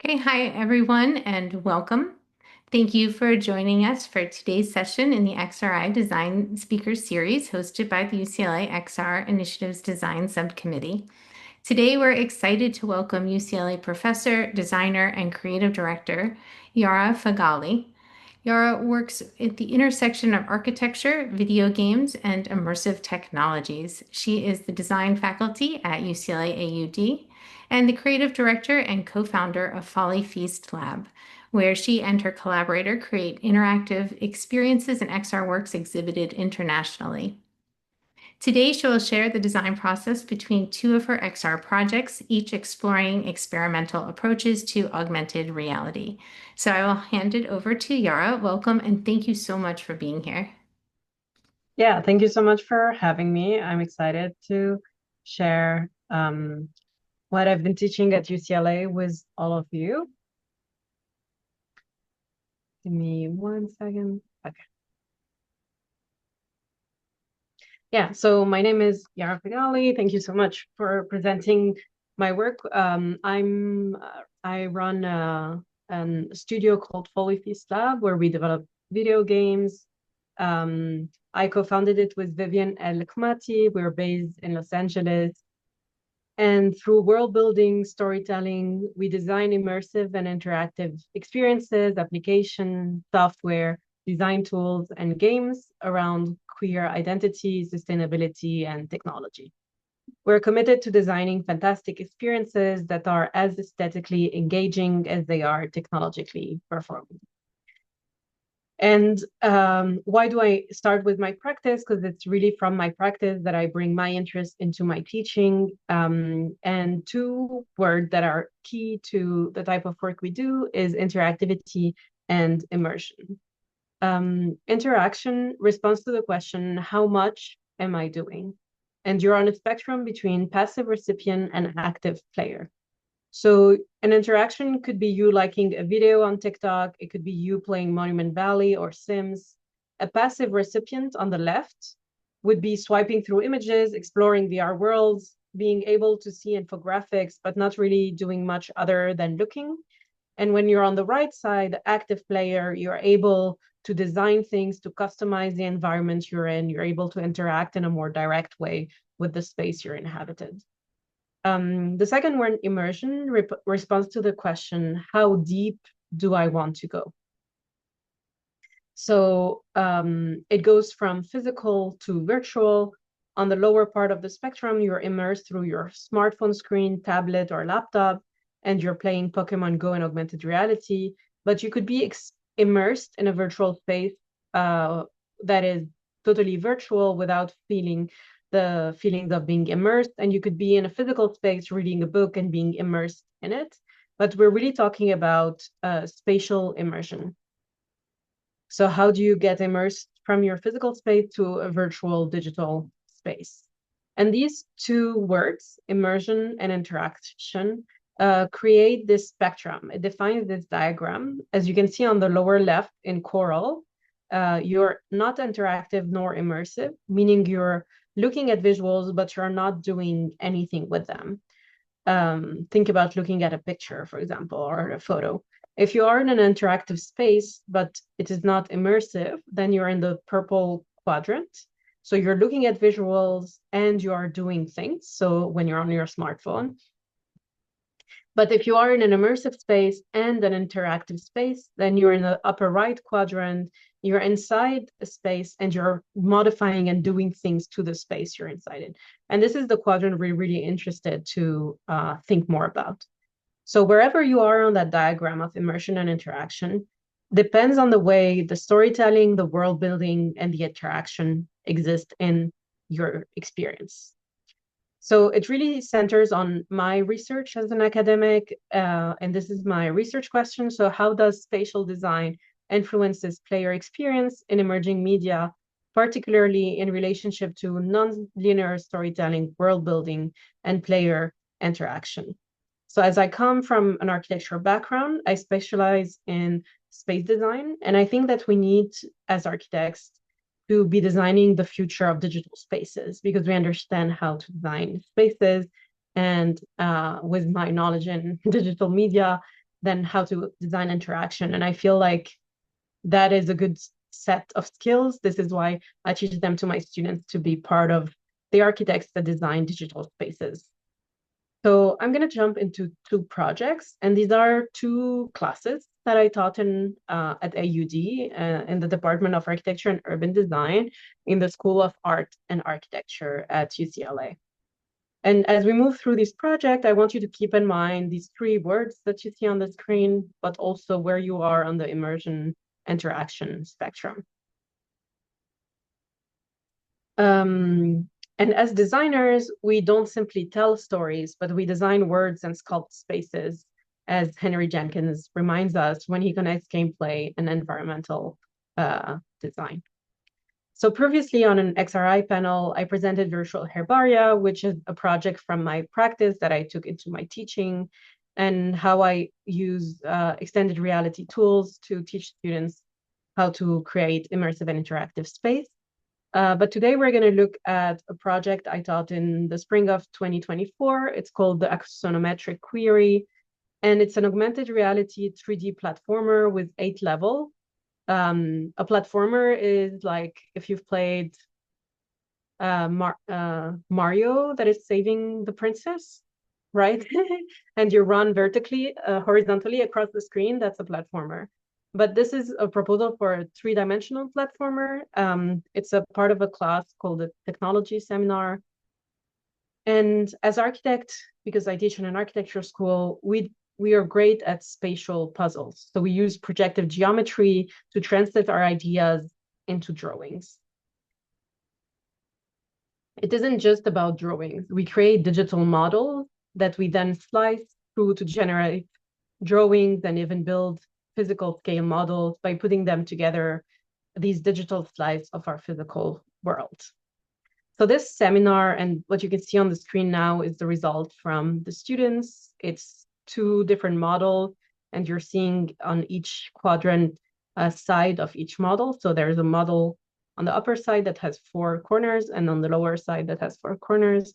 Okay, hi everyone, and welcome. Thank you for joining us for today's session in the XRI Design Speaker Series hosted by the UCLA XR Initiatives Design Subcommittee. Today, we're excited to welcome UCLA professor, designer, and creative director Yara Feghali. Yara works at the intersection of architecture, video games, and immersive technologies. She is the design faculty at UCLA AUD and the creative director and co-founder of Folly Feast Lab, where she and her collaborator create interactive experiences and XR works exhibited internationally. Today, she will share the design process between two of her XR projects, each exploring experimental approaches to augmented reality. So I will hand it over to Yara. Welcome, and thank you so much for being here. Yeah, thank you so much for having me. I'm excited to share what I've been teaching at UCLA with all of you. Give me 1 second. Okay. Yeah, so my name is Yara Feghali. Thank you so much for presenting my work. I run a studio called Folly Feast Lab where we develop video games. I co-founded it with Viviane El Kmati. We're based in Los Angeles. And through world building, storytelling, we design immersive and interactive experiences, application, software, design tools, and games around queer identity, sustainability, and technology. We're committed to designing fantastic experiences that are as aesthetically engaging as they are technologically performing. And why do I start with my practice? Because it's really from my practice that I bring my interest into my teaching. And two words that are key to the type of work we do is interactivity and immersion. Interaction responds to the question, how much am I doing? And you're on a spectrum between passive recipient and active player. So an interaction could be you liking a video on TikTok. It could be you playing Monument Valley or Sims. A passive recipient on the left would be swiping through images, exploring VR worlds, being able to see infographics, but not really doing much other than looking. And when you're on the right side, the active player, you're able to design things, to customize the environment you're in. You're able to interact in a more direct way with the space you're inhabited. The second one, immersion, responds to the question, how deep do I want to go? So it goes from physical to virtual. On the lower part of the spectrum, you're immersed through your smartphone screen, tablet, or laptop, and you're playing Pokemon Go in augmented reality. But you could be immersed in a virtual space that is totally virtual without feeling the feelings of being immersed. And you could be in a physical space reading a book and being immersed in it. But we're really talking about spatial immersion. So how do you get immersed from your physical space to a virtual digital space? And these two words, immersion and interaction, create this spectrum. It defines this diagram. As you can see on the lower left in coral, you're not interactive nor immersive, meaning you're looking at visuals, but you're not doing anything with them. Think about looking at a picture, for example, or a photo. If you are in an interactive space, but it is not immersive, then you're in the purple quadrant. So you're looking at visuals and you are doing things. So when you're on your smartphone. But if you are in an immersive space and an interactive space, then you're in the upper right quadrant, you're inside a space and you're modifying and doing things to the space you're inside in. And this is the quadrant we're really interested to think more about. So wherever you are on that diagram of immersion and interaction depends on the way the storytelling, the world building, and the interaction exist in your experience. So it really centers on my research as an academic, and this is my research question. So how does spatial design influences player experience in emerging media, particularly in relationship to non-linear storytelling, world building, and player interaction? So as I come from an architectural background, I specialize in space design, and I think that we need, as architects, to be designing the future of digital spaces because we understand how to design spaces. And with my knowledge in digital media, than how to design interaction. And I feel like that is a good set of skills. This is why I teach them to my students to be part of the architects that design digital spaces. So I'm going to jump into two projects, and these are two classes that I taught in at AUD in the Department of Architecture and Urban Design in the School of Art and Architecture at UCLA. And as we move through this project, I want you to keep in mind these three words that you see on the screen, but also where you are on the immersion interaction spectrum. And as designers, we don't simply tell stories, but we design words and sculpt spaces, as Henry Jenkins reminds us when he connects gameplay and environmental design. So previously on an XRI panel, I presented virtual herbaria, which is a project from my practice that I took into my teaching, and how I use extended reality tools to teach students how to create immersive and interactive space. But today we're going to look at a project I taught in the spring of 2024. It's called the Axonometric Query, and it's an augmented reality 3D platformer with 8 levels. A platformer is like if you've played Mario that is saving the princess, right? And you run vertically, horizontally across the screen, that's a platformer. But this is a proposal for a 3-dimensional platformer. It's a part of a class called the Technology Seminar. And as architect, because I teach in an architecture school, we are great at spatial puzzles. So we use projective geometry to translate our ideas into drawings. It isn't just about drawings. We create digital models that we then slice through to generate drawings and even build physical scale models by putting them together, these digital slices of our physical world. So this seminar and what you can see on the screen now is the result from the students. It's 2 different models, and you're seeing on each quadrant a side of each model. So there's a model on the upper side that has 4 corners, and on the lower side that has 4 corners.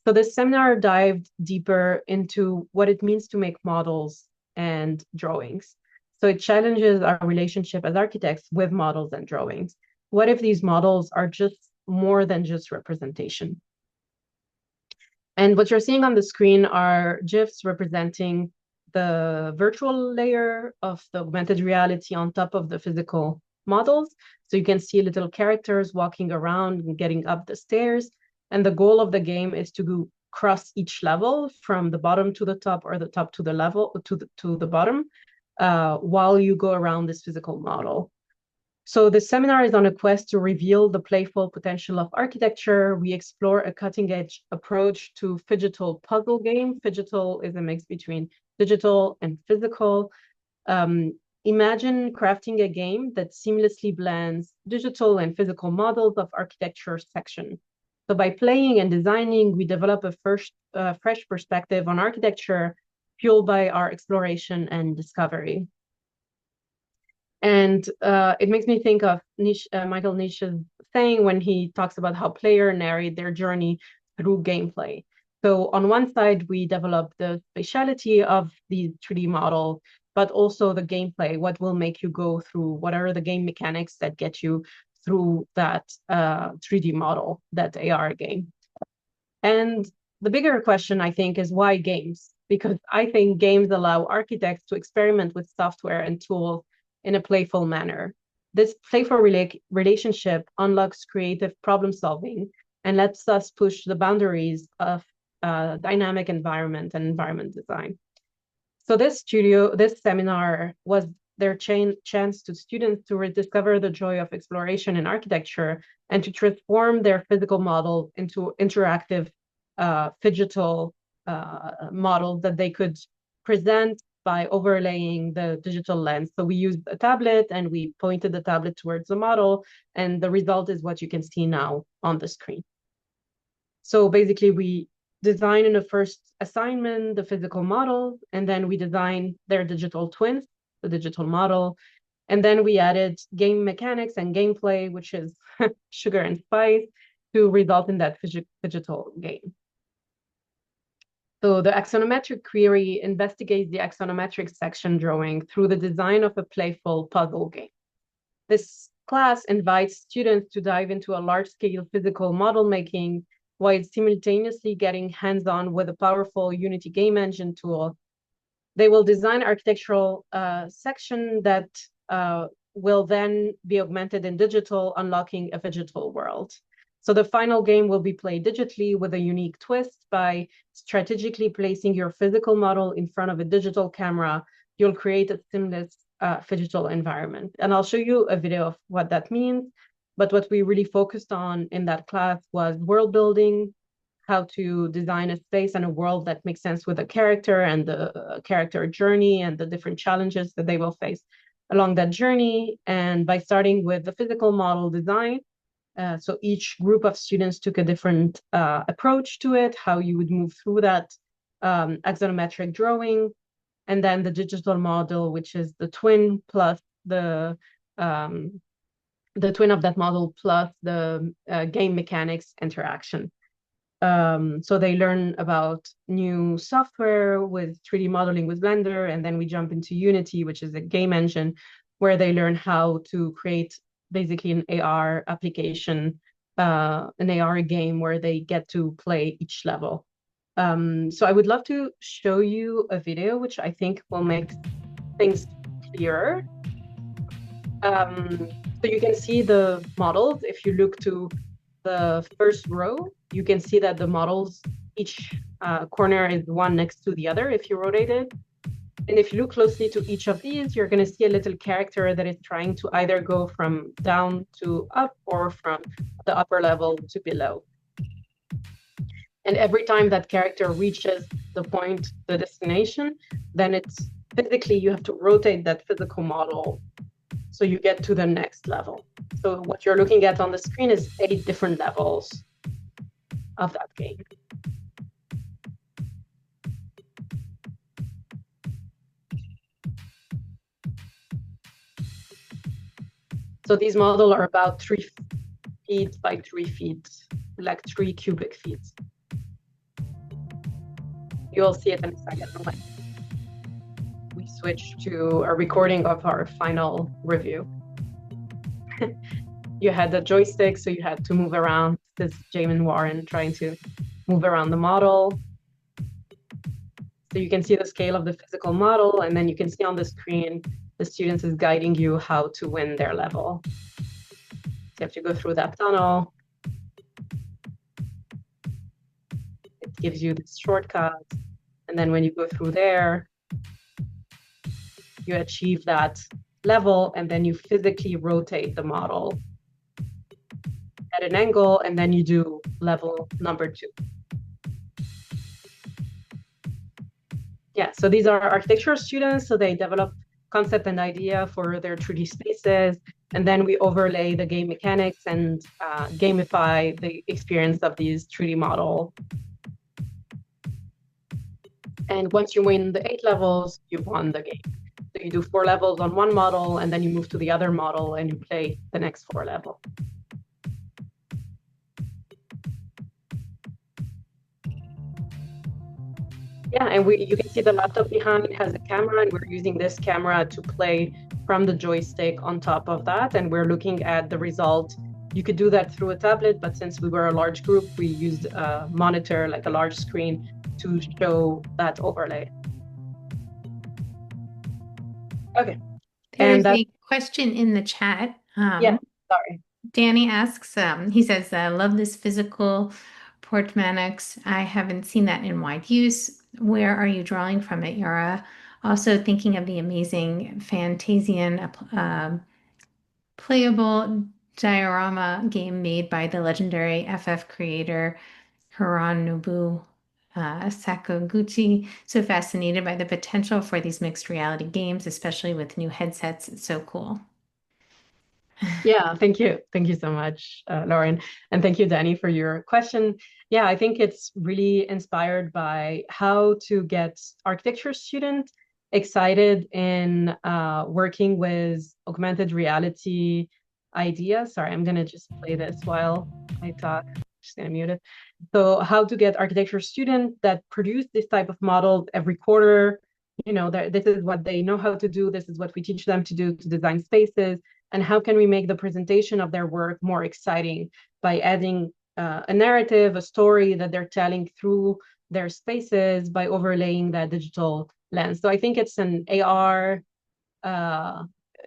So this seminar dived deeper into what it means to make models and drawings. So it challenges our relationship as architects with models and drawings. What if these models are just more than just representation? And what you're seeing on the screen are GIFs representing the virtual layer of the augmented reality on top of the physical models. So you can see little characters walking around and getting up the stairs. And the goal of the game is to cross each level from the bottom to the top or the top to the level to the bottom while you go around this physical model. So the seminar is on a quest to reveal the playful potential of architecture. We explore a cutting-edge approach to phygital puzzle game. Phygital is a mix between digital and physical. Imagine crafting a game that seamlessly blends digital and physical models of architecture section. So by playing and designing, we develop a fresh perspective on architecture, fueled by our exploration and discovery. And it makes me think of Michael Nietzsche's saying when he talks about how players narrate their journey through gameplay. So on one side, we develop the spatiality of the 3D model, but also the gameplay, what will make you go through, what are the game mechanics that get you through that 3D model, that AR game. And the bigger question, I think, is why games? Because I think games allow architects to experiment with software and tools in a playful manner. This playful relationship unlocks creative problem solving and lets us push the boundaries of dynamic environment and environment design. So this seminar was their chance to students to rediscover the joy of exploration in architecture and to transform their physical model into interactive phygital models that they could present by overlaying the digital lens. So we used a tablet and we pointed the tablet towards the model, and the result is what you can see now on the screen. So basically we design in the first assignment the physical model, and then we design their digital twins, the digital model, and then we added game mechanics and gameplay, which is sugar and spice, to result in that phygital game. So the axonometric query investigates the axonometric section drawing through the design of a playful puzzle game. This class invites students to dive into a large-scale physical model making while simultaneously getting hands-on with a powerful Unity game engine tool. They will design architectural section that will then be augmented in digital, unlocking a phygital world. So the final game will be played digitally with a unique twist. By strategically placing your physical model in front of a digital camera, you'll create a seamless phygital environment. And I'll show you a video of what that means. But what we really focused on in that class was world building, how to design a space and a world that makes sense with a character and the character journey and the different challenges that they will face along that journey. And by starting with the physical model design, so each group of students took a different approach to it, how you would move through that axonometric drawing, and then the digital model, which is the twin plus the twin of that model plus the game mechanics interaction. So they learn about new software with 3D modeling with Blender, and then we jump into Unity, which is a game engine, where they learn how to create basically an AR application, an AR game where they get to play each level. So I would love to show you a video, which I think will make things clearer. So you can see the models. If you look to the first row, you can see that the models, each corner is one next to the other if you rotate it. And if you look closely to each of these, you're going to see a little character that is trying to either go from down to up or from the upper level to below. And every time that character reaches the point, the destination, then it's physically, you have to rotate that physical model so you get to the next level. So what you're looking at on the screen is 8 different levels of that game. So these models are about 3 feet by 3 feet, like 3 cubic feet. You'll see it in a second when we switch to a recording of our final review. You had the joystick, so you had to move around. This is Jamin Warren trying to move around the model. So you can see the scale of the physical model, and then you can see on the screen, the students is guiding you how to win their level. So you have to go through that tunnel. It gives you this shortcut. And then when you go through there, you achieve that level, and then you physically rotate the model at an angle, and then you do level number 2. Yeah, so these are architectural students, so they develop concept and idea for their 3D spaces, and then we overlay the game mechanics and gamify the experience of these 3D model. And once you win the 8 levels, you've won the game. So you do 4 levels on one model, and then you move to the other model and you play the next 4 levels. Yeah, and you can see the laptop behind has a camera, and we're using this camera to play from the joystick on top of that, and we're looking at the result. You could do that through a tablet, but since we were a large group, we used a monitor, like a large screen, to show that overlay. Okay. There's a question in the chat. Yeah, sorry. Danny asks, he says, I love this physical portmanix. I haven't seen that in wide use. Where are you drawing from it, Yara? Also thinking of the amazing Fantasian playable diorama game made by the legendary FF creator Hironobu Sakaguchi. So fascinated by the potential for these mixed reality games, especially with new headsets. It's so cool. Yeah, thank you. Thank you so much, Lauren. And thank you, Danny, for your question. Yeah, I think it's really inspired by how to get architecture students excited in working with augmented reality ideas. Sorry, I'm going to just play this while I talk. Just going to mute it. So how to get architecture students that produce this type of models every quarter, this is what they know how to do, this is what we teach them to do to design spaces, and how can we make the presentation of their work more exciting by adding a narrative, a story that they're telling through their spaces by overlaying that digital lens. So I think it's an AR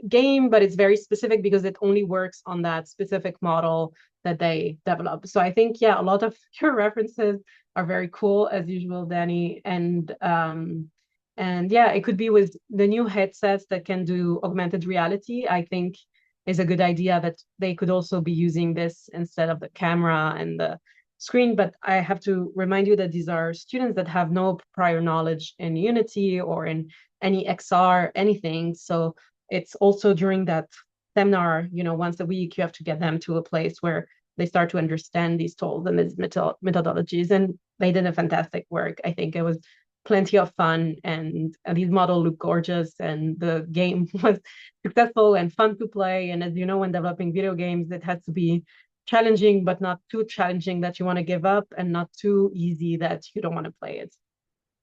game, but it's very specific because it only works on that specific model that they develop. So I think, yeah, a lot of your references are very cool as usual, Danny. And yeah, it could be with the new headsets that can do augmented reality. I think is a good idea that they could also be using this instead of the camera and the screen. But I have to remind you that these are students that have no prior knowledge in Unity or in any XR, anything. So it's also during that seminar, once a week, you have to get them to a place where they start to understand these tools and these methodologies. And they did a fantastic work. I think it was plenty of fun, and these models look gorgeous, and the game was successful and fun to play. And as you know, when developing video games, it has to be challenging, but not too challenging that you want to give up, and not too easy that you don't want to play it.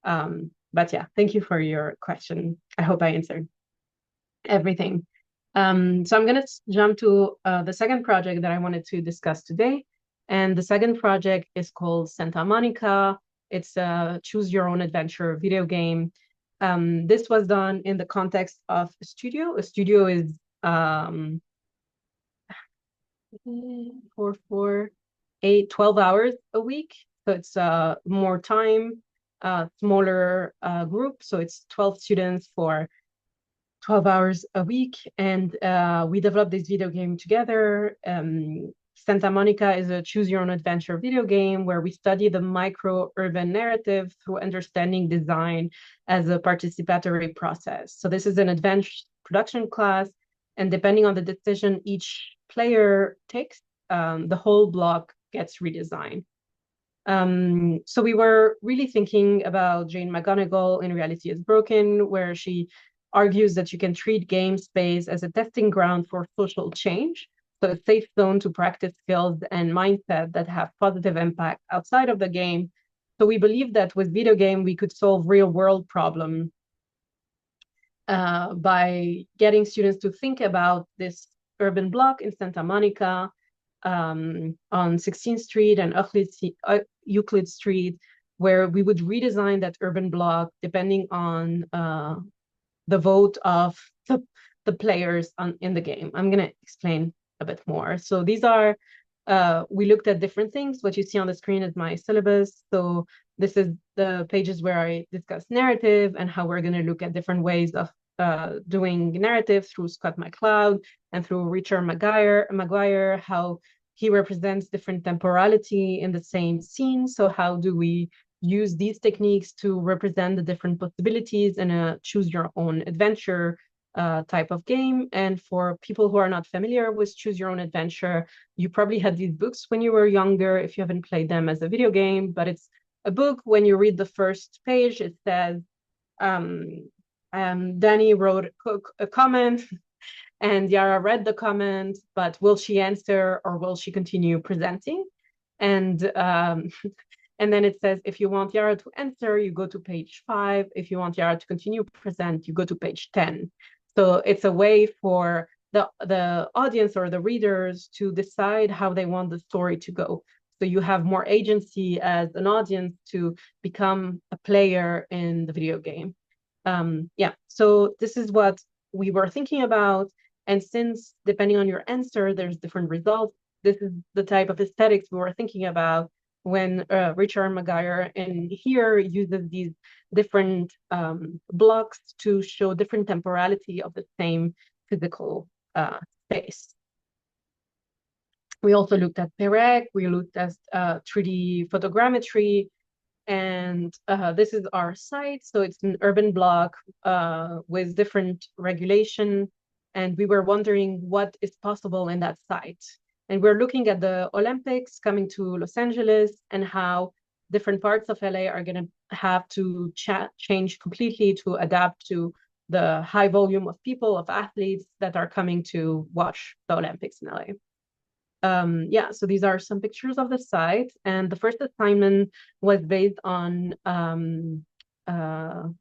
But yeah, thank you for your question. I hope I answered everything. So I'm going to jump to the second project that I wanted to discuss today. And the second project is called Santa Monica. It's a choose your own adventure video game. This was done in the context of a studio. A studio is 12 hours a week. So it's more time, smaller group. So it's 12 students for 12 hours a week. And we developed this video game together. Santa Monica is a choose your own adventure video game where we study the micro-urban narrative through understanding design as a participatory process. So this is an advanced production class, and depending on the decision each player takes, the whole block gets redesigned. So we were really thinking about Jane McGonigal in Reality is Broken, where she argues that you can treat game space as a testing ground for social change, so a safe zone to practice skills and mindset that have positive impact outside of the game. So we believe that with video game, we could solve real world problems by getting students to think about this urban block in Santa Monica on 16th Street and Euclid Street, where we would redesign that urban block depending on the vote of the players in the game. I'm going to explain a bit more. So these are, we looked at different things. What you see on the screen is my syllabus. So this is the pages where I discuss narrative and how we're going to look at different ways of doing narrative through Scott McCloud and through Richard Maguire, how he represents different temporality in the same scene. So how do we use these techniques to represent the different possibilities in a choose your own adventure type of game? And for people who are not familiar with choose your own adventure, you probably had these books when you were younger if you haven't played them as a video game, but it's a book. When you read the first page, it says, Danny wrote a comment and Yara read the comment, but will she answer or will she continue presenting? And and then it says, if you want Yara to answer, you go to page 5. If you want Yara to continue present, you go to page 10. So it's a way for the audience or the readers to decide how they want the story to go. So you have more agency as an audience to become a player in the video game. Yeah, so this is what we were thinking about. And since depending on your answer, there's different results, this is the type of aesthetics we were thinking about when Richard Maguire in here uses these different blocks to show different temporality of the same physical space. We also looked at Perec, we looked at 3D photogrammetry, and this is our site. So it's an urban block with different regulation. And we were wondering what is possible in that site. And we're looking at the Olympics coming to Los Angeles and how different parts of LA are going to have to change completely to adapt to the high volume of people, of athletes that are coming to watch the Olympics in LA. Yeah, so these are some pictures of the site. And the first assignment was based on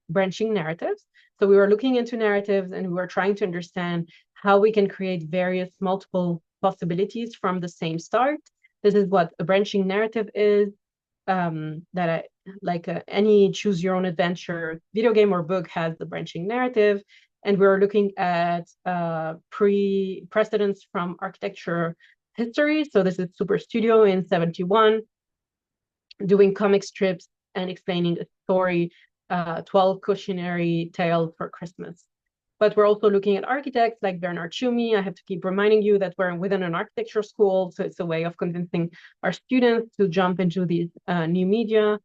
branching narratives. So we were looking into narratives and we were trying to understand how we can create various multiple possibilities from the same start. This is what a branching narrative is. Any choose your own adventure video game or book has the branching narrative. And we're looking at precedents from architecture history. So this is Super Studio in 71, doing comic strips and explaining a story, 12 cautionary tales for Christmas. But we're also looking at architects like Bernard Tschumi. I have to keep reminding you that we're within an architecture school, so it's a way of convincing our students to jump into these new media.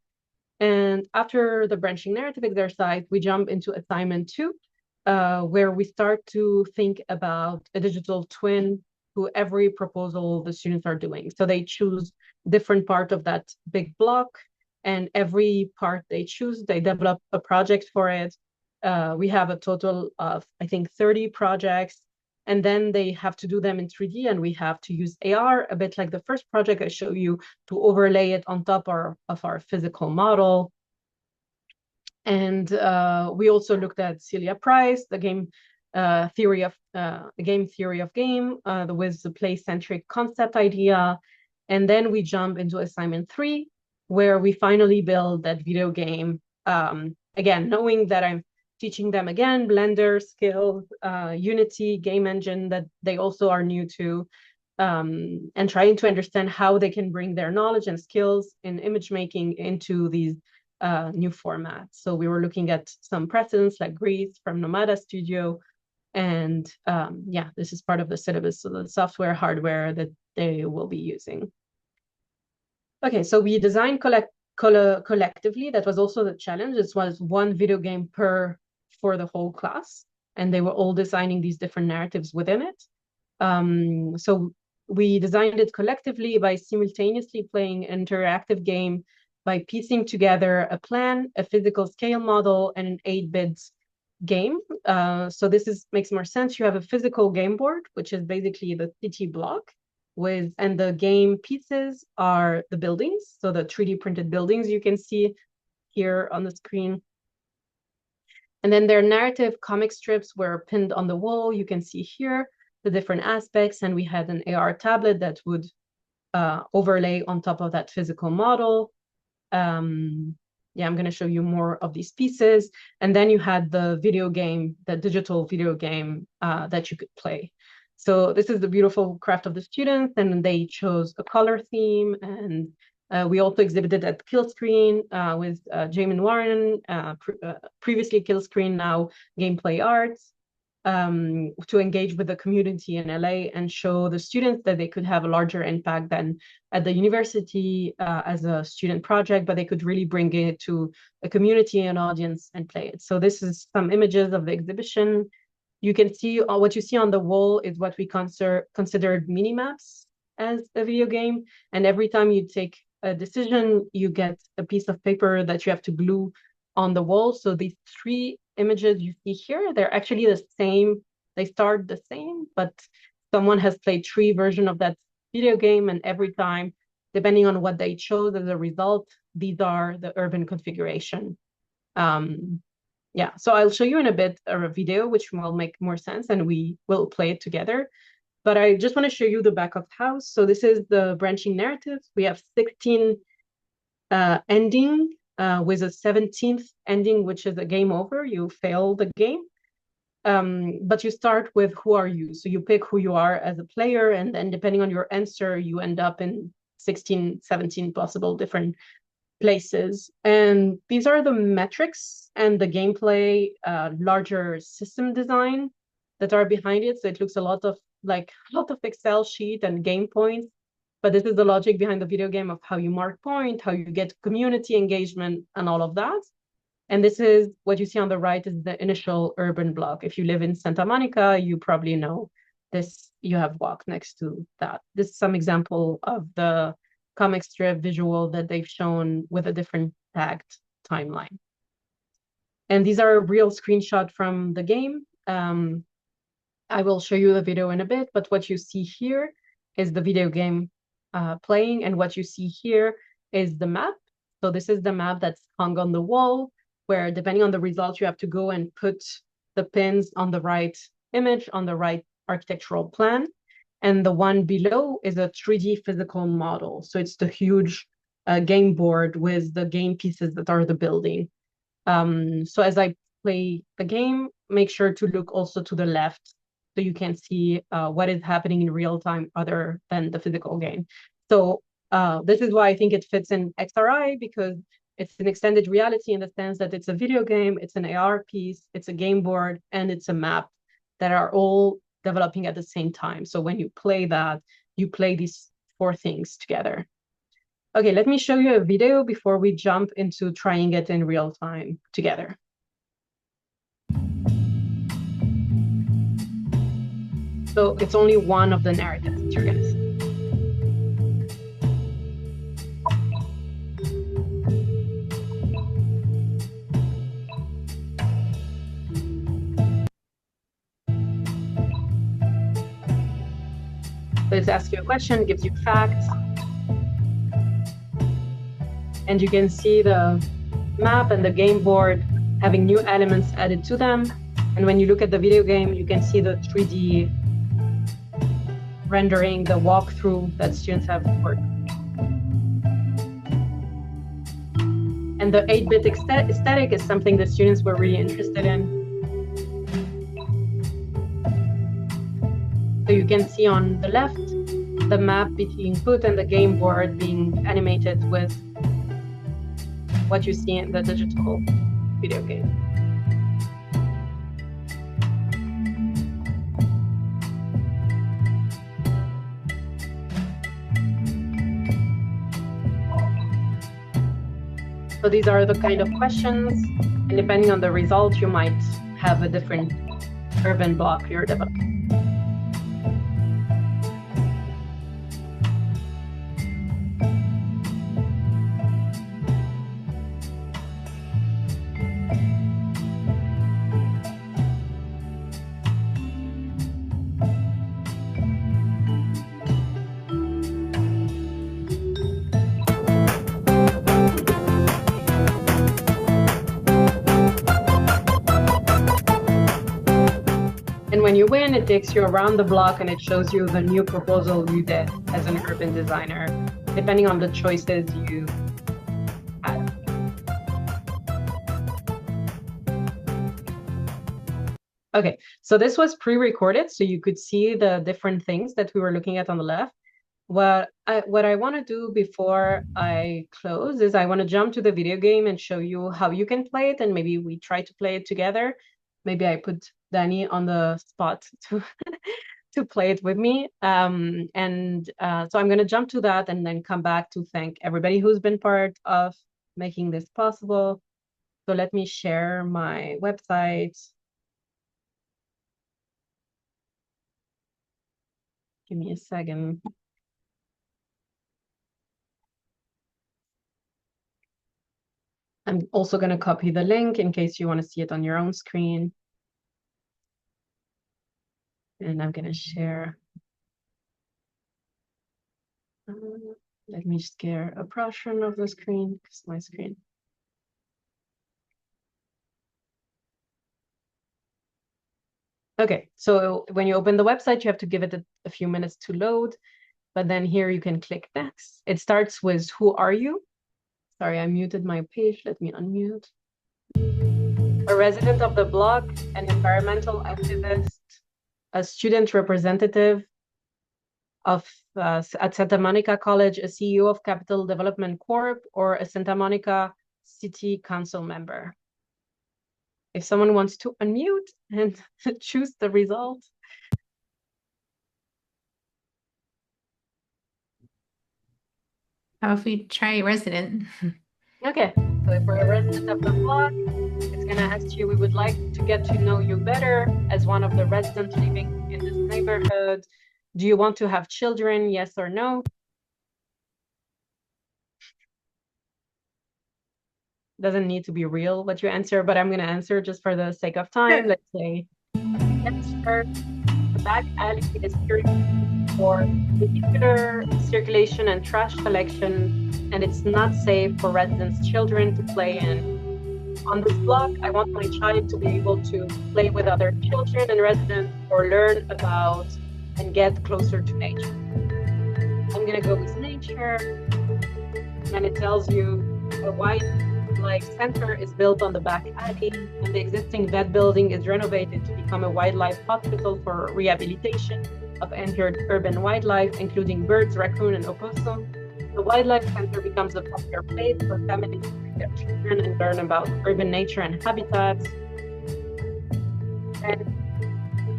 And after the branching narrative exercise, we jump into assignment 2, where we start to think about a digital twin to every proposal the students are doing. So they choose different part of that big block, and every part they choose, they develop a project for it. We have a total of, I think, 30 projects, and then they have to do them in 3D, and we have to use AR, a bit like the first project I showed you, to overlay it on top of our physical model. And we also looked at Celia Price, the game theory of game, with the play-centric concept idea. And then we jump into assignment 3, where we finally build that video game. Again, knowing that I'm teaching them again, Blender skills, Unity, game engine that they also are new to, and trying to understand how they can bring their knowledge and skills in image making into these new formats. So we were looking at some precedents like Greece from Nomada Studio. And yeah, this is part of the syllabus, so the software, hardware that they will be using. Okay, so we designed collectively. That was also the challenge. This was one video game for the whole class, and they were all designing these different narratives within it. So we designed it collectively by simultaneously playing an interactive game, by piecing together a plan, a physical scale model, and an 8-bit game. So this makes more sense. You have a physical game board, which is basically the city block, and the game pieces are the buildings. So the 3D printed buildings you can see here on the screen. And then their narrative comic strips were pinned on the wall. You can see here the different aspects. And we had an AR tablet that would overlay on top of that physical model. Yeah, I'm going to show you more of these pieces. And then you had the video game, the digital video game that you could play. So this is the beautiful craft of the students, and they chose a color theme. And we also exhibited at Killscreen with Jamin Warren, previously Killscreen, now Gameplay Arts, to engage with the community in LA and show the students that they could have a larger impact than at the university as a student project, but they could really bring it to a community and audience and play it. So this is some images of the exhibition. You can see what you see on the wall is what we considered mini maps as a video game. And every time you take a decision, you get a piece of paper that you have to glue on the wall. So these 3 images you see here, they're actually the same. They start the same, but someone has played 3 versions of that video game, and every time, depending on what they chose as a result, these are the urban configuration. Yeah, so I'll show you in a bit a video which will make more sense, and we will play it together. But I just want to show you the back of the house. So this is the branching narrative. We have 16 ending with a 17th ending, which is a game over. You fail the game. But you start with who are you? So you pick who you are as a player, and then depending on your answer, you end up in 16, 17 possible different places. And these are the metrics and the gameplay, larger system design that are behind it. So it looks a lot of Excel sheet and game points. But this is the logic behind the video game of how you mark point, how you get community engagement, and all of that. And this is what you see on the right is the initial urban block. If you live in Santa Monica, you probably know this. You have walked next to that. This is some example of the comic strip visual that they've shown with a different tagged timeline. And these are a real screenshot from the game. I will show you the video in a bit, but what you see here is the video game playing, and what you see here is the map. So this is the map that's hung on the wall, where depending on the result, you have to go and put the pins on the right image, on the right architectural plan. And the one below is a 3D physical model. So it's the huge game board with the game pieces that are the building. So as I play the game, make sure to look also to the left so you can see what is happening in real time other than the physical game. So this is why I think it fits in XRI, because it's an extended reality in the sense that it's a video game, it's an AR piece, it's a game board, and it's a map that are all developing at the same time. So when you play that, you play these four things together. Okay, let me show you a video before we jump into trying it in real time together. So it's only one of the narratives that you're going to see. So it asks you a question, gives you facts, and you can see the map and the game board having new elements added to them. And when you look at the video game, you can see the 3D rendering, the walkthrough that students have worked. And the 8-bit aesthetic is something that students were really interested in. So you can see on the left, the map being put and the game board being animated with what you see in the digital video game. So these are the kind of questions, and depending on the result, you might have a different urban block you're developing. When you win, it takes you around the block and it shows you the new proposal you did as an urban designer, depending on the choices you had. Okay, so this was pre-recorded, so you could see the different things that we were looking at on the left. What I want to do before I close is I want to jump to the video game and show you how you can play it, and maybe we try to play it together. Maybe I put Danny on the spot to to play it with me. So I'm going to jump to that and then come back to thank everybody who's been part of making this possible. So let me share my website. Give me a second. I'm also going to copy the link in case you want to see it on your own screen. And I'm going to share. Let me share a portion of the screen, because my screen. Okay, so when you open the website, you have to give it a few minutes to load. But then here you can click next. It starts with who are you? Sorry, I muted my page. Let me unmute. A resident of the block, an environmental activist, a student representative of at Santa Monica College, a CEO of Capital Development Corp, or a Santa Monica City Council member. If someone wants to unmute and choose the result. How if we try resident? Okay, so if we're a resident of the block, it's going to ask you, we would like to get to know you better as one of the residents living in this neighborhood. Do you want to have children, yes or no? Doesn't need to be real what you answer, but I'm going to answer just for the sake of time. Let's say, yes, sir. The back alley is here. for vehicular circulation and trash collection, and it's not safe for residents' children to play in. On this block, I want my child to be able to play with other children and residents or learn about and get closer to nature. I'm gonna go with nature, and it tells you a wildlife center is built on the back alley, and the existing vet building is renovated to become a wildlife hospital for rehabilitation of injured urban wildlife, including birds, raccoon, and opossum. The wildlife center becomes a popular place for families to bring their children and learn about urban nature and habitats. And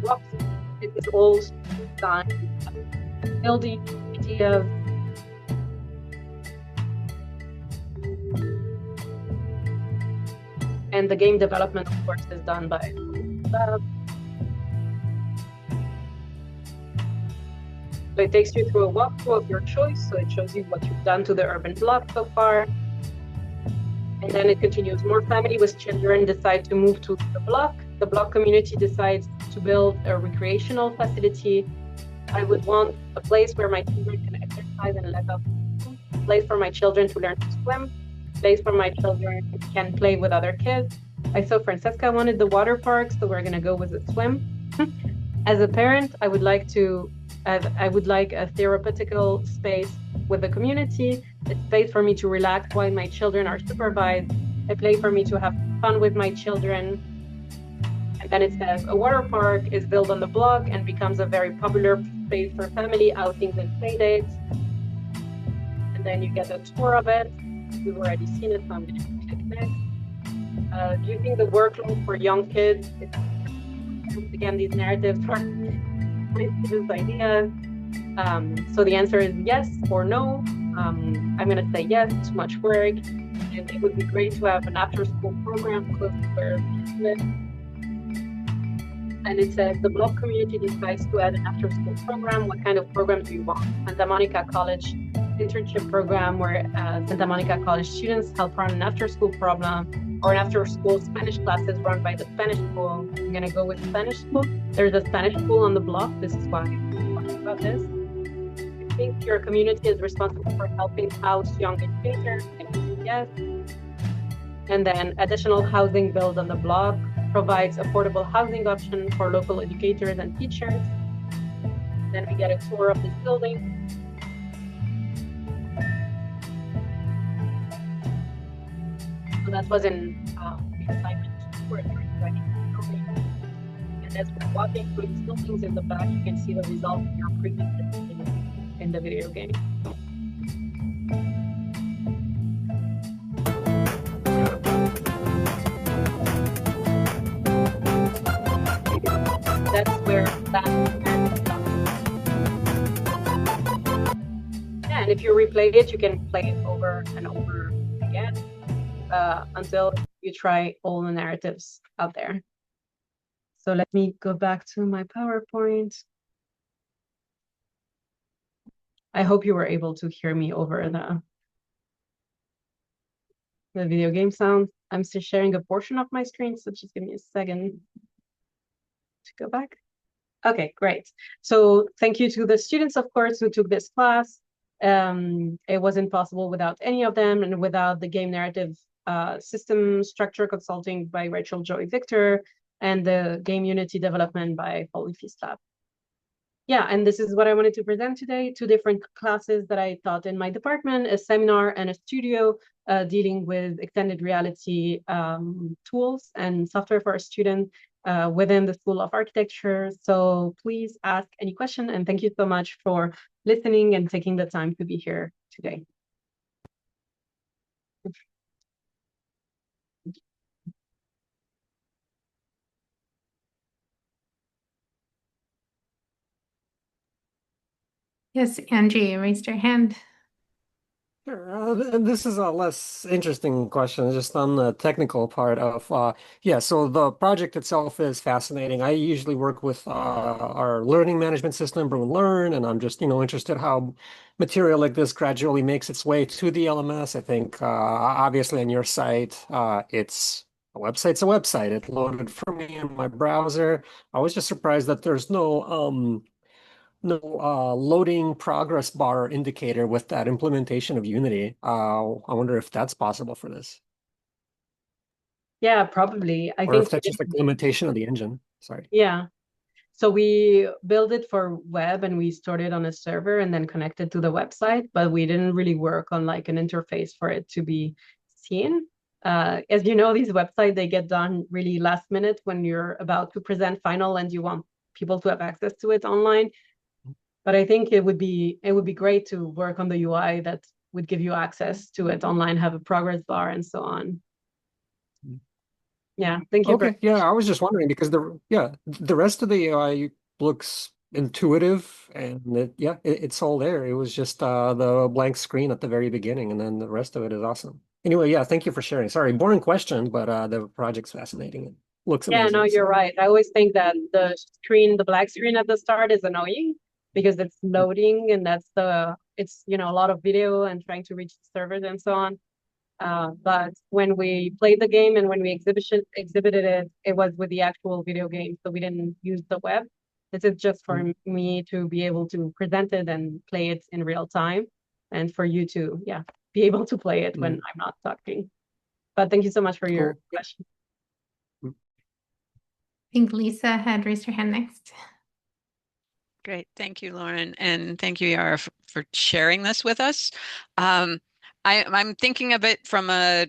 what it is all designed building ideas. And the game development, of course, is done by Lab. So it takes you through a walkthrough of your choice. So it shows you what you've done to the urban block so far. And then it continues. More family with children decide to move to the block. The block community decides to build a recreational facility. I would want a place where my children can exercise and let off, a place for my children to learn to swim, a place for my children can play with other kids. I saw Francesca wanted the water park, so we're gonna go with a swim. As a parent, I would like a therapeutical space with the community, a space for me to relax while my children are supervised, a place for me to have fun with my children. And then it says a water park is built on the block and becomes a very popular space for family outings and play dates. And then you get a tour of it. We've already seen it, so I'm going to click next. Do you think the workload for young kids is, again, these narratives are students' ideas? So the answer is yes or no. I'm going to say yes, too much work. And it would be great to have an after-school program close to where kids live. And it says the block community decides to add an after-school program. What kind of program do you want? Santa Monica College internship program where Santa Monica College students help run an after-school program, or an after-school Spanish classes run by the Spanish school. I'm gonna go with Spanish school. There's a Spanish school on the block. This is why I'm talking about this. I think your community is responsible for helping house young educators. Yes. And then additional housing built on the block provides affordable housing options for local educators and teachers. Then we get a tour of this building. So that was in the assignment where they were designing the building. And as we're walking through these buildings in the back, you can see the result of your previous in the video game. That's where that yeah, and if you replay it, you can play it over and over again until you try all the narratives out there. So let me go back to my PowerPoint. I hope you were able to hear me over the video game sound. I'm still sharing a portion of my screen, so just give me a second to go back. Okay, great. So thank you to the students, of course, who took this class. It wasn't possible without any of them and without the game narrative system structure consulting by Rachel Joy Victor and the game unity development by Folly Lab. Yeah, and this is what I wanted to present today, 2 different classes that I taught in my department, a seminar and a studio dealing with extended reality tools and software for our students within the School of Architecture. So please ask any question, and thank you so much for listening and taking the time to be here today. Yes, Angie, you raised your hand. Sure. This is a less interesting question, just on the technical part of, yeah, so the project itself is fascinating. I usually work with our learning management system, Bruin Learn, and I'm just, interested how material like this gradually makes its way to the LMS. I think, obviously on your site, it's a website's a website. It loaded for me in my browser. I was just surprised that there's no no loading progress bar indicator with that implementation of Unity. I wonder if that's possible for this, Yeah, probably. I or if think that's just like limitation of the engine. Sorry. yeah. So we built it for web and we stored it on a server and then connected to the website, but we didn't really work on like an interface for it to be seen. As you know, these websites, they get done really last minute when you're about to present final and you want people to have access to it online. But I think it would be great to work on the UI that would give you access to it online, have a progress bar and so on. Yeah, thank you very Okay, yeah, I was just wondering because the rest of the AI looks intuitive and it's all there. It was just the blank screen at the very beginning, and then the rest of it is awesome. Anyway, yeah, thank you for sharing. Sorry, boring question, but the project's fascinating and looks Yeah, no, amazing. you're So right. I always think that the black screen at the start is annoying because it's loading and it's a lot of video and trying to reach the servers and so on. But when we played the game and when we exhibited it, it was with the actual video game, so we didn't use the web. This is just for mm, me to be able to present it and play it in real time, and for you to, yeah, be able to play it when mm, I'm not talking. But thank you so much for your cool. Yeah. question. Mm. I think Lisa had raised her hand next. Great. Thank you, Lauren. And thank you, Yara, for sharing this with us. Um, I'm thinking of it from a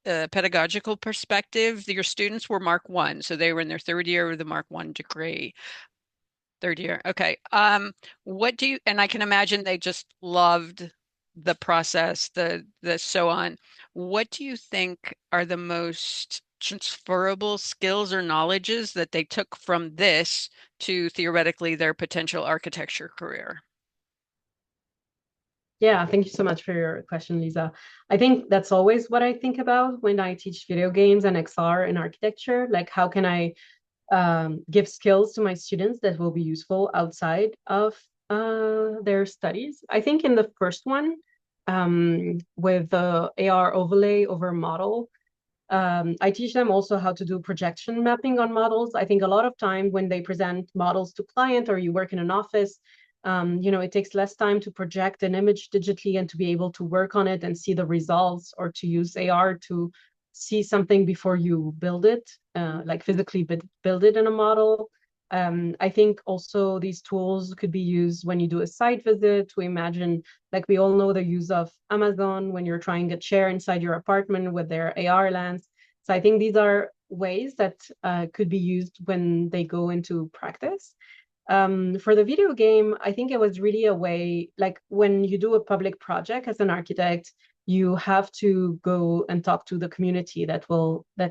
pedagogical perspective. Your students were Mark 1, so they were in their third year of the Mark 1 degree. Third year. Okay. And I can imagine they just loved the process, the so on. What do you think are the most transferable skills or knowledges that they took from this to theoretically their potential architecture career? Yeah, thank you so much for your question, Lisa. I think that's always what I think about when I teach video games and XR in architecture. Like, how can I give skills to my students that will be useful outside of their studies? I think in the first one, with the AR overlay over model, I teach them also how to do projection mapping on models. I think a lot of time when they present models to client or you work in an office, it takes less time to project an image digitally and to be able to work on it and see the results, or to use AR to see something before you build it, like physically build it in a model. I think also these tools could be used when you do a site visit to imagine, like we all know the use of Amazon when you're trying a chair inside your apartment with their AR lens. So I think these are ways that could be used when they go into practice. For the video game, I think it was really a way, like when you do a public project as an architect, you have to go and talk to the community that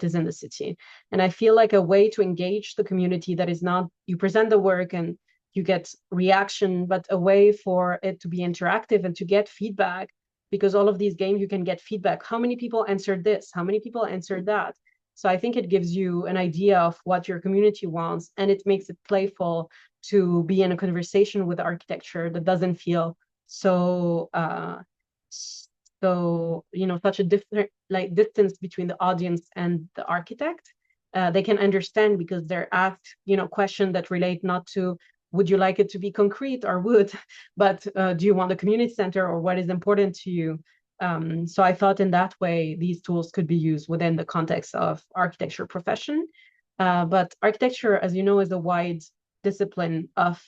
is in the city. And I feel like a way to engage the community that is not you present the work and you get reaction, but a way for it to be interactive and to get feedback, because all of these games you can get feedback. How many people answered this? How many people answered that? So I think it gives you an idea of what your community wants, and it makes it playful to be in a conversation with architecture that doesn't feel so such a different like distance between the audience and the architect. They can understand because they're asked questions that relate not to would you like it to be concrete or wood, but do you want a community center, or what is important to you? So I thought in that way these tools could be used within the context of architecture profession. But architecture, as you know, is a wide discipline of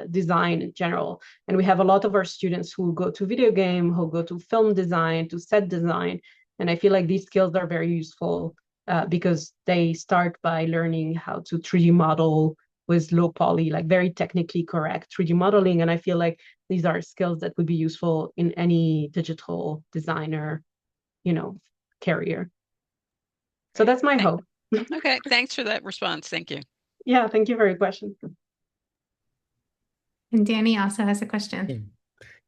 design in general. And we have a lot of our students who go to video game, who go to film design, to set design. And I feel like these skills are very useful because they start by learning how to 3D model with low poly, like very technically correct 3D modeling. And I feel like these are skills that would be useful in any digital designer, career. So that's my hope. Okay, thanks for that response. Thank you. Yeah, thank you for your question. And Danny also has a question. Yeah.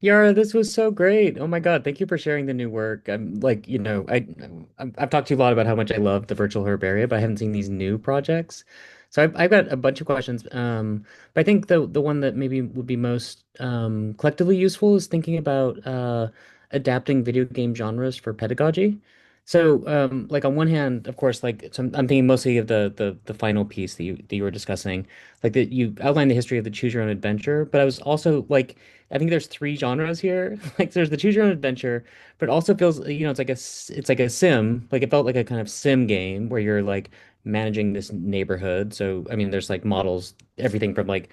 Yara, this was so great. Oh my God, thank you for sharing the new work. I'm like, I've talked to you a lot about how much I love the virtual herbaria, but I haven't seen these new projects. So I've got a bunch of questions. But I think the one that maybe would be most collectively useful is thinking about adapting video game genres for pedagogy. So, like on one hand, of course, like so I'm thinking mostly of the final piece that you were discussing, like that you outlined the history of the choose your own adventure. But I was also like, I think there's three genres here. Like, there's the choose your own adventure, but it also feels, it's like it's like a sim. Like it felt like a kind of sim game where you're like managing this neighborhood. So, I mean, there's like models, everything from like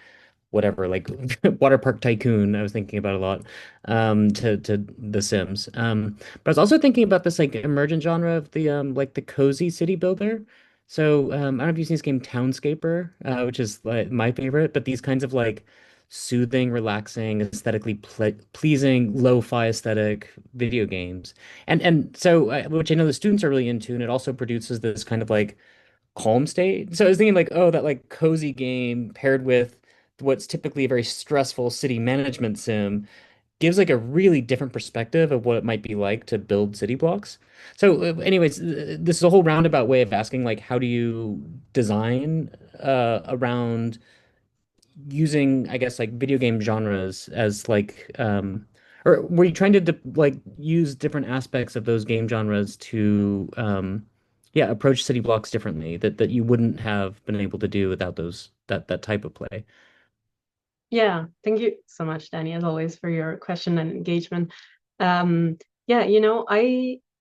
whatever, like Water Park Tycoon, I was thinking about a lot, to The Sims. But I was also thinking about this like emergent genre of the like the cozy city builder. So I don't know if you've seen this game Townscaper, which is like my favorite, but these kinds of like soothing, relaxing, aesthetically pleasing, lo-fi aesthetic video games. And so which I know the students are really into, and it also produces this kind of like calm state. So I was thinking like, oh, that like cozy game paired with what's typically a very stressful city management sim gives like a really different perspective of what it might be like to build city blocks. So, anyways, this is a whole roundabout way of asking like, how do you design around using, I guess, like video game genres as like, or were you trying to like use different aspects of those game genres to, yeah, approach city blocks differently that you wouldn't have been able to do without that type of play? Yeah, thank you so much, Danny, as always, for your question and engagement. Yeah,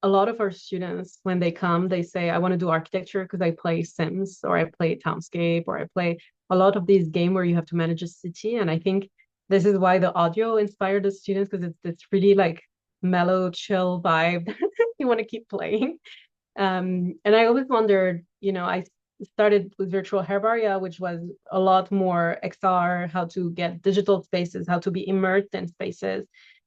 a lot of our students, when they come, they say, I want to do architecture because I play Sims or I play Townscape or I play a lot of these games where you have to manage a city. And I think this is why the audio inspired the students because it's this really like mellow, chill vibe that you want to keep playing. And I always wondered, I started with virtual herbaria, which was a lot more XR, how to get digital spaces, how to be immersed in spaces.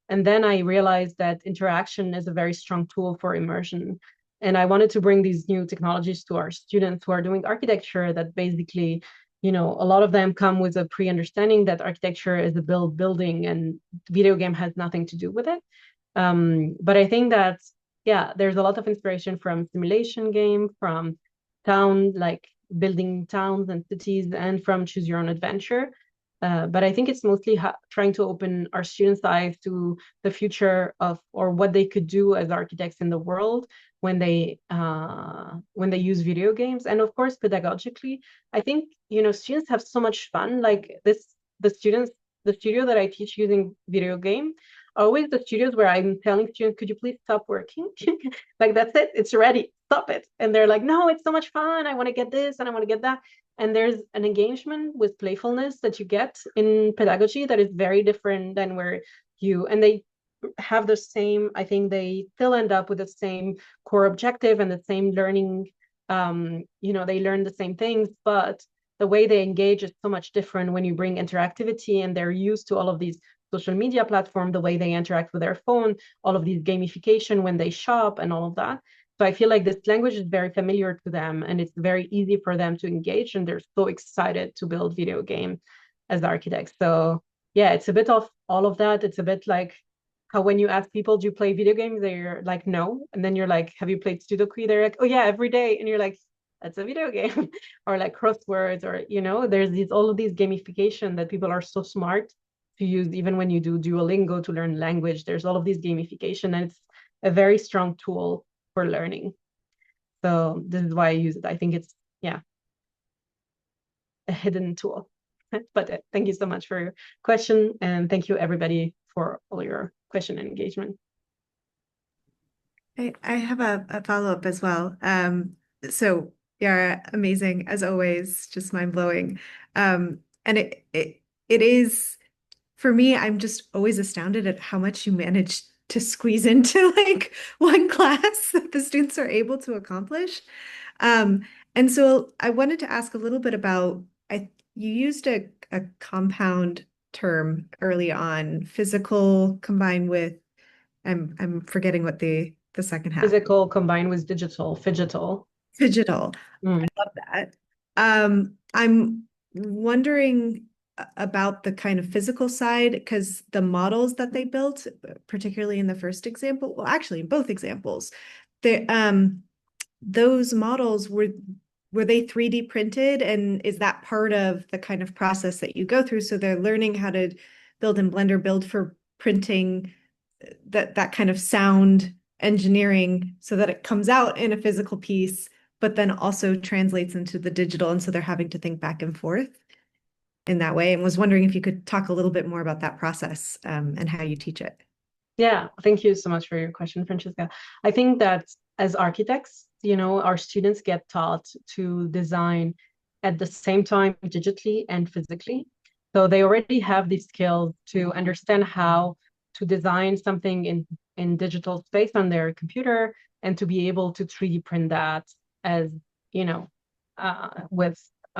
And then I realized that interaction is a very strong tool for immersion. And I wanted to bring these new technologies to our students who are doing architecture that basically, a lot of them come with a pre-understanding that architecture is a building and video game has nothing to do with it. But I think that, yeah, there's a lot of inspiration from simulation game, from like building towns and cities, and from choose your own adventure. But I think it's mostly trying to open our students' eyes to the future of or what they could do as architects in the world when they use video games, and of course pedagogically. I think students have so much fun. Like the students, the studio that I teach using video game always the studios where I'm telling students, could you please stop working? Like, that's it, it's ready, stop it. And they're like, no, it's so much fun. I want to get this and I want to get that. And there's an engagement with playfulness that you get in pedagogy that is very different than where and they have the same, I think they still end up with the same core objective and the same learning. They learn the same things, but the way they engage is so much different when you bring interactivity and they're used to all of these social media platform, the way they interact with their phone, all of these gamification when they shop and all of that. So I feel like this language is very familiar to them and it's very easy for them to engage and they're so excited to build video game as architects. So yeah, it's a bit of all of that. It's a bit like how when you ask people, do you play video games? They're like, no. And then you're like, have you played Sudoku? They're like, oh yeah, every day. And you're like, that's a video game. Or like crosswords or, there's all of these gamification that people are so smart to use even when you do Duolingo to learn language. There's all of these gamification and it's a very strong tool for learning. So this is why I use it. I think it's, yeah, a hidden tool. But thank you so much for your question. And thank you everybody for all your question and engagement. I have a follow-up as well. So Yara, amazing as always, just mind-blowing. And it is, for me, I'm just always astounded at how much you manage to squeeze into like one class that the students are able to accomplish. And so I wanted to ask a little bit about, you used a compound term early on, physical combined with, I'm forgetting what the second half. Physical combined with digital, phygital. Phygital. I love that. I'm wondering about the kind of physical side, because the models that they built, particularly in the first example, well, actually in both examples, those models were they 3D printed, and is that part of the kind of process that you go through? So they're learning how to build in Blender, build for printing, that kind of sound engineering so that it comes out in a physical piece, but then also translates into the digital. And so they're having to think back and forth in that way. And was wondering if you could talk a little bit more about that process and how you teach it. Yeah, thank you so much for your question, Francesca. I think that as architects, our students get taught to design at the same time digitally and physically. So they already have these skills to understand how to design something in digital space on their computer and to be able to 3D print that as, with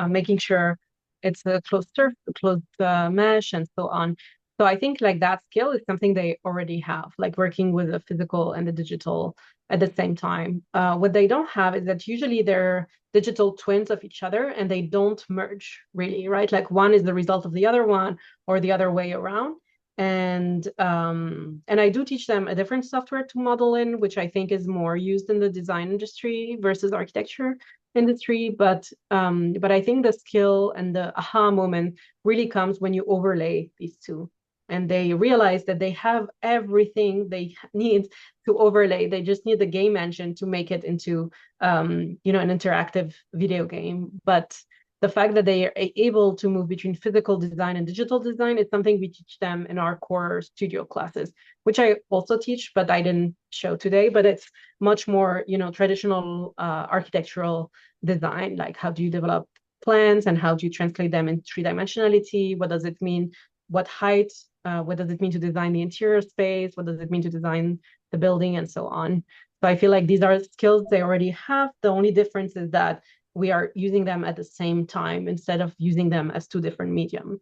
making sure it's a closed surface, closed mesh, and so on. So I think like that skill is something they already have, like working with the physical and the digital at the same time. What they don't have is that usually they're digital twins of each other and they don't merge really, right? Like one is the result of the other one or the other way around. And I do teach them a different software to model in, which I think is more used in the design industry versus architecture industry. But I think the skill and the aha moment really comes when you overlay these two and they realize that they have everything they need to overlay. They just need the game engine to make it into an interactive video game. But the fact that they are able to move between physical design and digital design is something we teach them in our core studio classes, which I also teach, but I didn't show today. But it's much more, traditional architectural design, like how do you develop plans and how do you translate them in three-dimensionality? What does it mean? What height? What does it mean to design the interior space? What does it mean to design the building and so on? So I feel like these are skills they already have. The only difference is that we are using them at the same time instead of using them as two different mediums.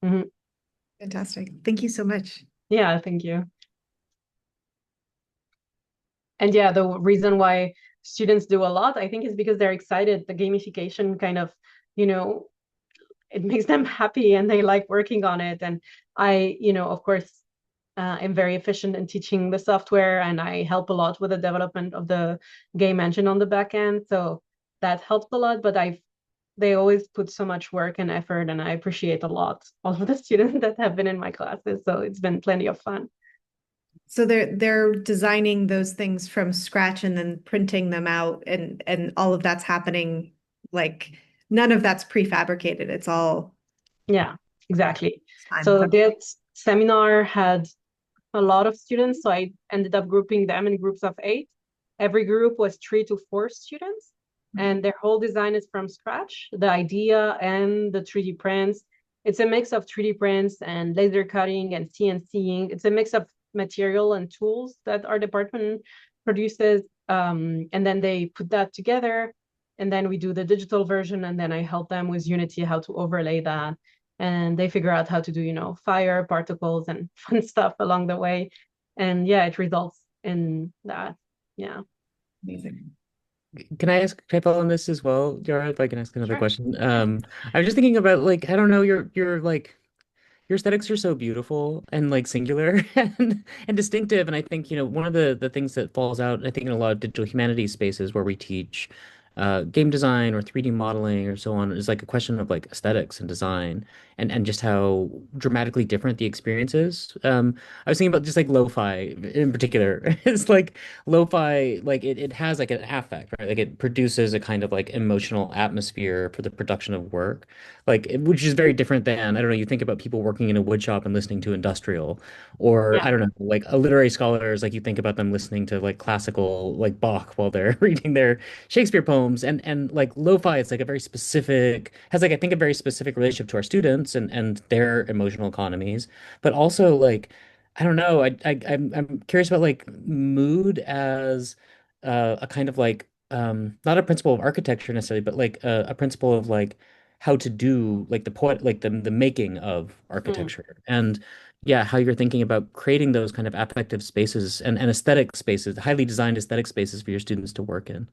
Mm-hmm. Fantastic. Thank you so much. Yeah, thank you. And yeah, the reason why students do a lot, I think, is because they're excited. The gamification kind of, it makes them happy and they like working on it. And I, of course, am very efficient in teaching the software and I help a lot with the development of the game engine on the back end. So that helps a lot, but they always put so much work and effort and I appreciate a lot all of the students that have been in my classes. So it's been plenty of fun. So they're designing those things from scratch and then printing them out and all of that's happening, like none of that's prefabricated. It's all. Yeah, exactly. So that seminar had a lot of students. So I ended up grouping them in groups of 8. Every group was 3 to 4 students and their whole design is from scratch. The idea and the 3D prints, it's a mix of 3D prints and laser cutting and CNCing. It's a mix of material and tools that our department produces. And then they put that together and then we do the digital version and then I help them with Unity how to overlay that. And they figure out how to do, fire, particles, and fun stuff along the way. And yeah, it results in that. Yeah. Amazing. Can I follow on this as well, Yara, if I can ask another Sure. question? I'm just thinking about like, I don't know, your like your aesthetics are so beautiful and like singular and distinctive. And I think, one of the things that falls out, I think, in a lot of digital humanities spaces where we teach game design or 3D modeling or so on is like a question of like aesthetics and design and just how dramatically different the experience is. I was thinking about just like lo-fi in particular. It's like lo-fi, like it has like an affect, right? Like it produces a kind of like emotional atmosphere for the production of work, like which is very different than, I don't know, you think about people working in a wood shop and listening to industrial, or Yeah. I don't know, like a literary scholars, like you think about them listening to like classical, like Bach while they're reading their Shakespeare poems and like lo-fi, it's like a very specific, has like I think a very specific relationship to our students and their emotional economies, but also like I don't know, I'm curious about like mood as a kind of like not a principle of architecture necessarily, but like a principle of like how to do like the poet like the making of architecture and yeah, how you're thinking about creating those kind of affective spaces and aesthetic spaces, highly designed aesthetic spaces for your students to work in.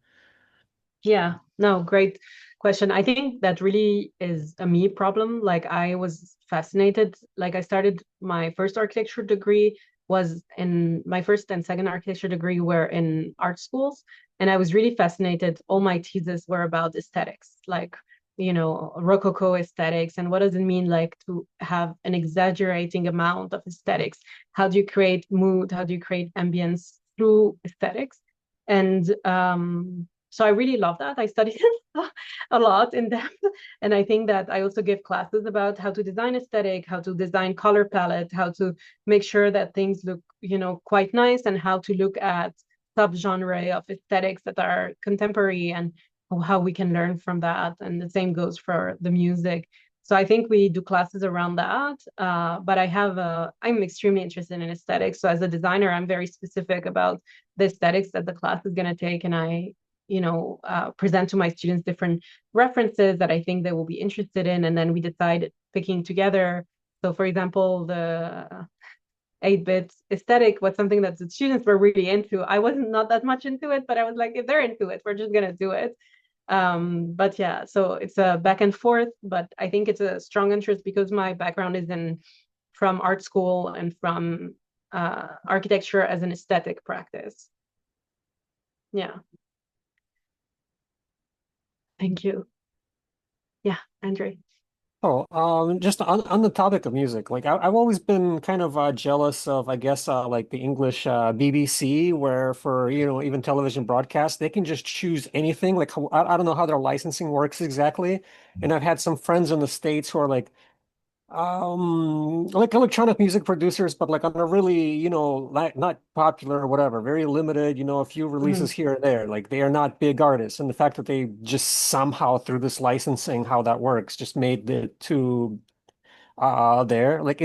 Yeah, no, great question. I think that really is a me problem. Like I was fascinated, like I started my first architecture degree was in my first and second architecture degree were in art schools. And I was really fascinated. All my theses were about aesthetics, like, Rococo aesthetics. And what does it mean like to have an exaggerating amount of aesthetics? How do you create mood? How do you create ambience through aesthetics. And so I really love that. I studied a lot in depth. And I think that I also give classes about how to design aesthetic, how to design color palette, how to make sure that things look, quite nice, and how to look at subgenre of aesthetics that are contemporary and how we can learn from that. And the same goes for the music. So I think we do classes around that. But I'm extremely interested in aesthetics. So as a designer, I'm very specific about the aesthetics that the class is going to take. And I, present to my students different references that I think they will be interested in. And then we decide picking together. So for example, the 8-bit aesthetic was something that the students were really into. I wasn't not that much into it, but I was like, if they're into it, we're just going to do it. But yeah, so it's a back and forth, but I think it's a strong interest because my background is from art school and from architecture as an aesthetic practice. Yeah. Thank you. Yeah, Andre. Oh, just on the topic of music, like I've always been kind of jealous of, I guess, like the English BBC, where for, even television broadcasts, they can just choose anything. Like I don't know how their licensing works exactly. And I've had some friends in the States who are like electronic music producers, but like on a really, like not popular or whatever, very limited, a few releases here and there. Like they are not big artists. And the fact that they just somehow through this licensing, how that works, just made it to there. Like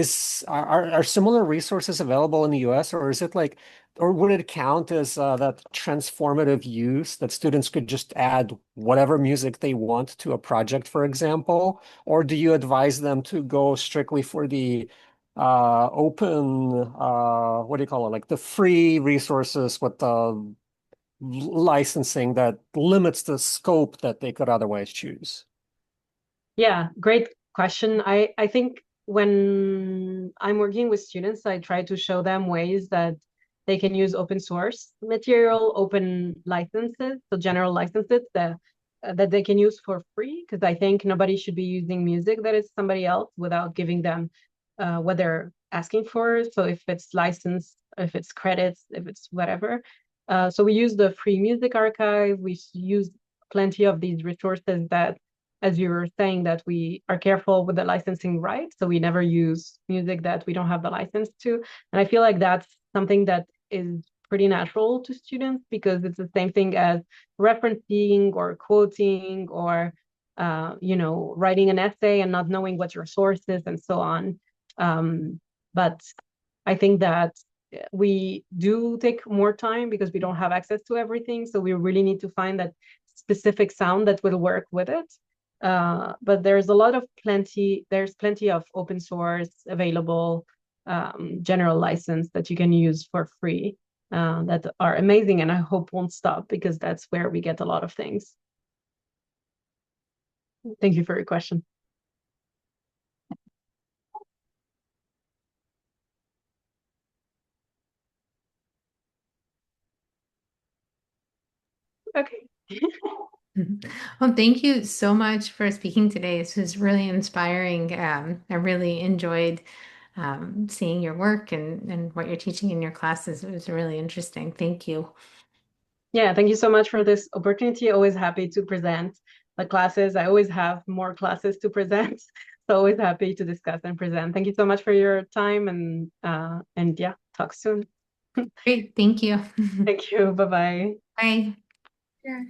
are similar resources available in the US, or is it like, or would it count as that transformative use that students could just add whatever music they want to a project, for example? Or do you advise them to go strictly for the open, what do you call it, like the free resources with the licensing that limits the scope that they could otherwise choose? Yeah, great question. I think when I'm working with students, I try to show them ways that they can use open source material, open licenses, so general licenses that they can use for free, because I think nobody should be using music that is somebody else without giving them what they're asking for. So if it's licensed, if it's credits, if it's whatever. So we use the free music archive. We use plenty of these resources that, as you were saying, that we are careful with the licensing rights. So we never use music that we don't have the license to. And I feel like that's something that is pretty natural to students, because it's the same thing as referencing or quoting or, writing an essay and not knowing what your source is and so on. But I think that we do take more time because we don't have access to everything. So we really need to find that specific sound that will work with it. But there's plenty of open source available, general license that you can use for free, that are amazing, and I hope won't stop, because that's where we get a lot of things. Thank you for your question. Okay. Well, thank you so much for speaking today. This was really inspiring. I really enjoyed seeing your work and what you're teaching in your classes. It was really interesting. Thank you. Yeah, thank you so much for this opportunity. Always happy to present the classes. I always have more classes to present, so always happy to discuss and present. Thank you so much for your time, and yeah, talk soon. Great. Thank you. Thank you. Bye-bye. Bye. Yeah.